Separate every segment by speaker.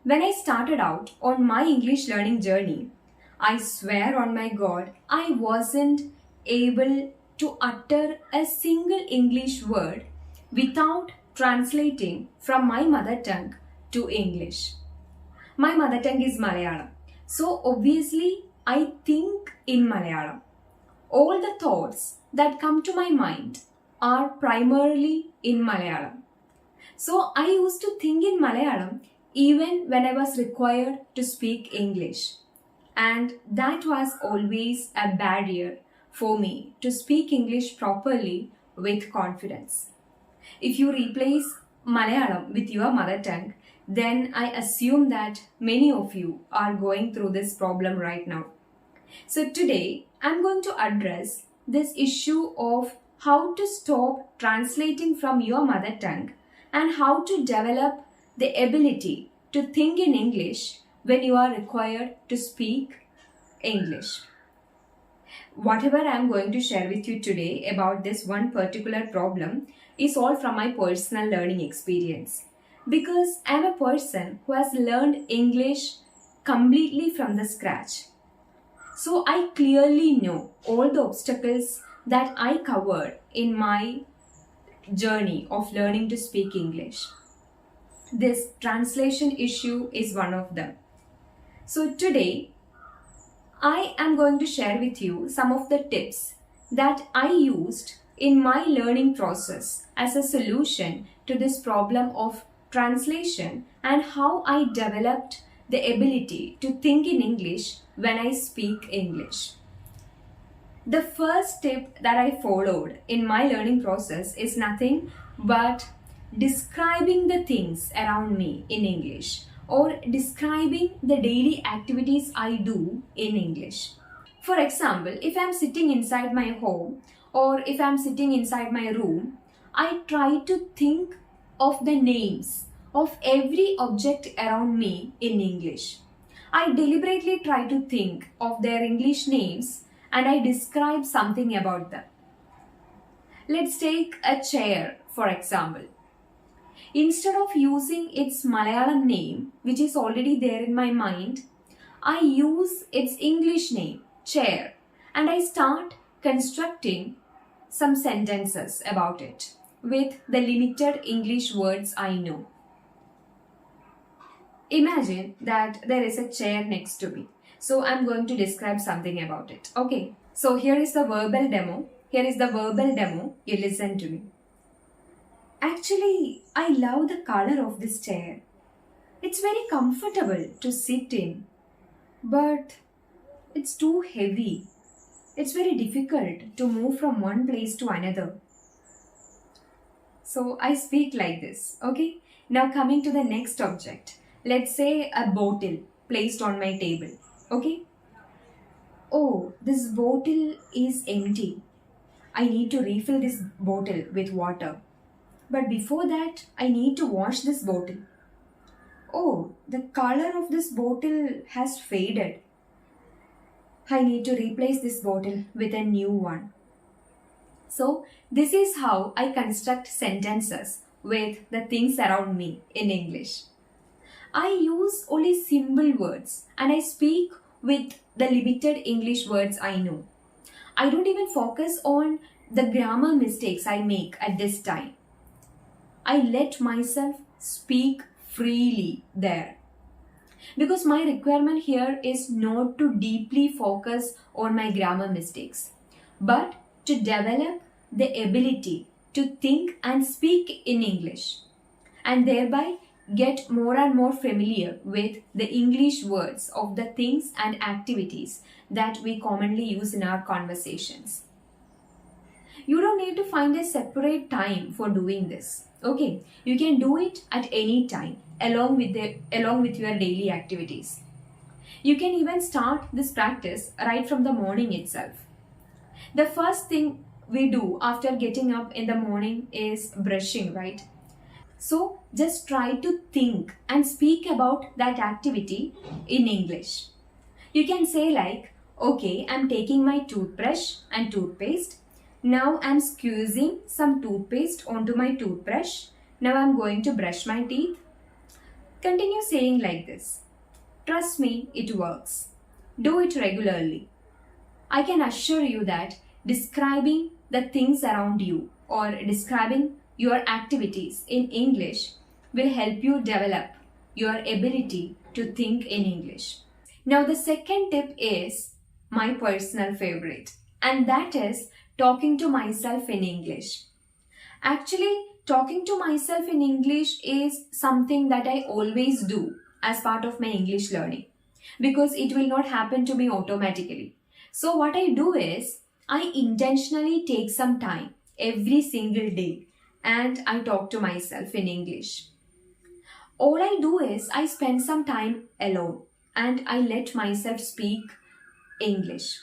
Speaker 1: When I started out on my English learning journey, I swear on my God, I wasn't able to utter a single English word without translating from my mother tongue to English. My mother tongue is Malayalam. So obviously, I think in Malayalam. All the thoughts that come to my mind are primarily in Malayalam. So I used to think in Malayalam even when I was required to speak English. And that was always a barrier for me to speak English properly with confidence. If you replace Malayalam with your mother tongue, then I assume that many of you are going through this problem right now. So today, I'm going to address this issue of how to stop translating from your mother tongue and how to develop the ability to think in English when you are required to speak English. Whatever I'm going to share with you today about this one particular problem is all from my personal learning experience. Because I'm a person who has learned English completely from the scratch. So I clearly know all the obstacles that I covered in my journey of learning to speak English. This translation issue is one of them. So today, I am going to share with you some of the tips that I used in my learning process as a solution to this problem of translation and how I developed the ability to think in English when I speak English. The first tip that I followed in my learning process is nothing but describing the things around me in English or describing the daily activities I do in English. For example, if I'm sitting inside my home or if I'm sitting inside my room, I try to think of the names of every object around me in English. I deliberately try to think of their English names and I describe something about them. Let's take a chair, for example. Instead of using its Malayalam name, which is already there in my mind, I use its English name, chair, and I start constructing some sentences about it with the limited English words I know. Imagine that there is a chair next to me. So I'm going to describe something about it. Okay, so here is the verbal demo. You listen to me. Actually, I love the color of this chair. It's very comfortable to sit in, but it's too heavy. It's very difficult to move from one place to another. So I speak like this, okay? Now coming to the next object. Let's say a bottle placed on my table, okay? Oh, this bottle is empty. I need to refill this bottle with water. But before that, I need to wash this bottle. Oh, the color of this bottle has faded. I need to replace this bottle with a new one. So, this is how I construct sentences with the things around me in English. I use only simple words and I speak with the limited English words I know. I don't even focus on the grammar mistakes I make at this time. I let myself speak freely there. Because my requirement here is not to deeply focus on my grammar mistakes, but to develop the ability to think and speak in English and thereby get more and more familiar with the English words of the things and activities that we commonly use in our conversations. You don't need to find a separate time for doing this. Okay, you can do it at any time along with your daily activities. You can even start this practice right from the morning itself. The first thing we do after getting up in the morning is brushing, right? So just try to think and speak about that activity in English. You can say like, okay, I'm taking my toothbrush and toothpaste. Now I'm squeezing some toothpaste onto my toothbrush. Now I'm going to brush my teeth. Continue saying like this. Trust me, it works. Do it regularly. I can assure you that describing the things around you or describing your activities in English will help you develop your ability to think in English. Now, the second tip is my personal favorite, and that is talking to myself in English. Actually, talking to myself in English is something that I always do as part of my English learning because it will not happen to me automatically. So, what I do is I intentionally take some time every single day and I talk to myself in English. All I do is I spend some time alone and I let myself speak English.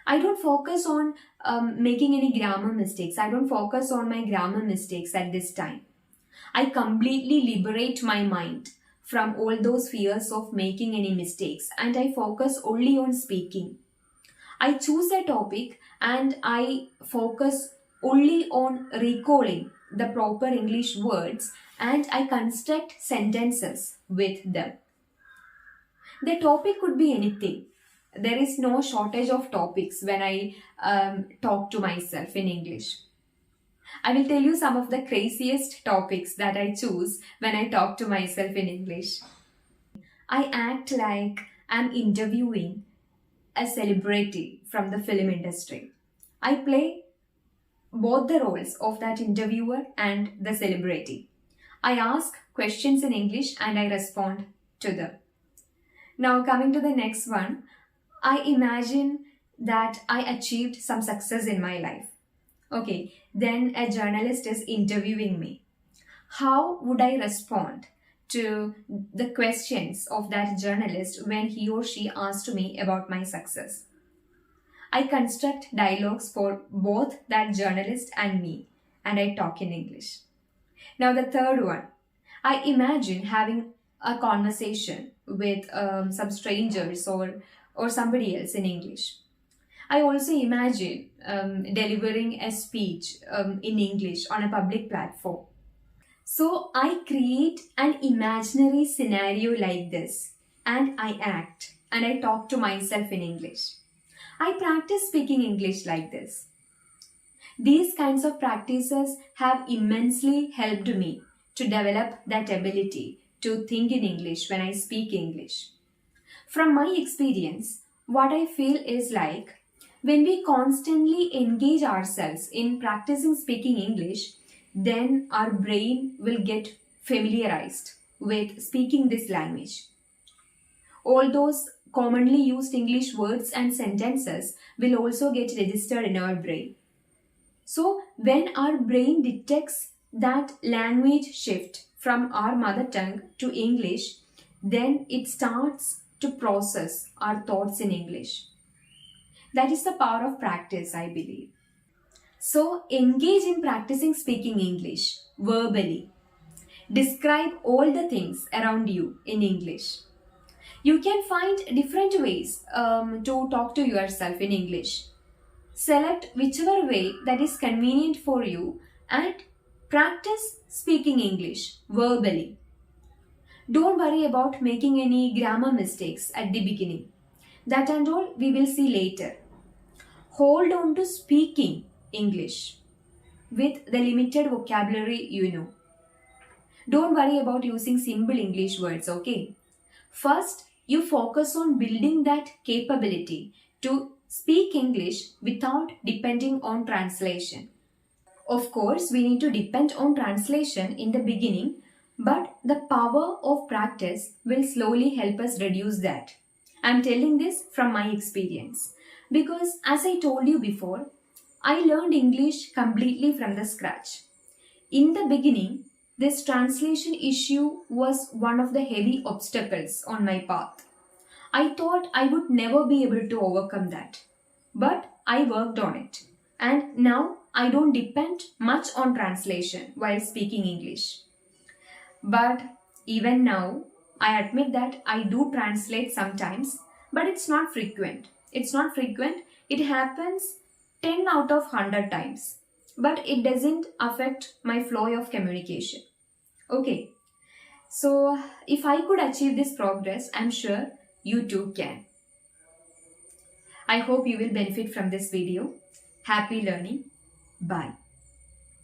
Speaker 1: I don't focus on making any grammar mistakes. I don't focus on my grammar mistakes at this time. I completely liberate my mind from all those fears of making any mistakes and I focus only on speaking. I choose a topic and I focus only on recalling the proper English words and I construct sentences with them. The topic could be anything. There is no shortage of topics when I talk to myself in English. I will tell you some of the craziest topics that I choose when I talk to myself in English. I act like I'm interviewing a celebrity from the film industry. I play both the roles of that interviewer and the celebrity. I ask questions in English and I respond to them. Now, coming to the next one, I imagine that I achieved some success in my life. Okay, then a journalist is interviewing me. How would I respond to the questions of that journalist when he or she asked me about my success? I construct dialogues for both that journalist and me, and I talk in English. Now, the third one, I imagine having a conversation with some strangers or somebody else in English. I also imagine delivering a speech in English on a public platform. So I create an imaginary scenario like this and I act and I talk to myself in English. I practice speaking English like this. These kinds of practices have immensely helped me to develop that ability to think in English when I speak English. From my experience, what I feel is like when we constantly engage ourselves in practicing speaking English, then our brain will get familiarized with speaking this language. All those commonly used English words and sentences will also get registered in our brain. So, when our brain detects that language shift from our mother tongue to English, then it starts to process our thoughts in English. That is the power of practice, I believe. So, engage in practicing speaking English verbally. Describe all the things around you in English. You can find different ways to talk to yourself in English. Select whichever way that is convenient for you and practice speaking English verbally. Don't worry about making any grammar mistakes at the beginning. That and all we will see later. Hold on to speaking English with the limited vocabulary you know. Don't worry about using simple English words, okay? First, you focus on building that capability to speak English without depending on translation. Of course, we need to depend on translation in the beginning, but the power of practice will slowly help us reduce that. I'm telling this from my experience because, as I told you before, I learned English completely from the scratch. In the beginning, this translation issue was one of the heavy obstacles on my path. I thought I would never be able to overcome that. But I worked on it. And now I don't depend much on translation while speaking English. But even now, I admit that I do translate sometimes, but it's not frequent. It's not frequent. It happens 10 out of 100 times. But it doesn't affect my flow of communication. Okay. So, if I could achieve this progress, I'm sure you too can. I hope you will benefit from this video. Happy learning. Bye.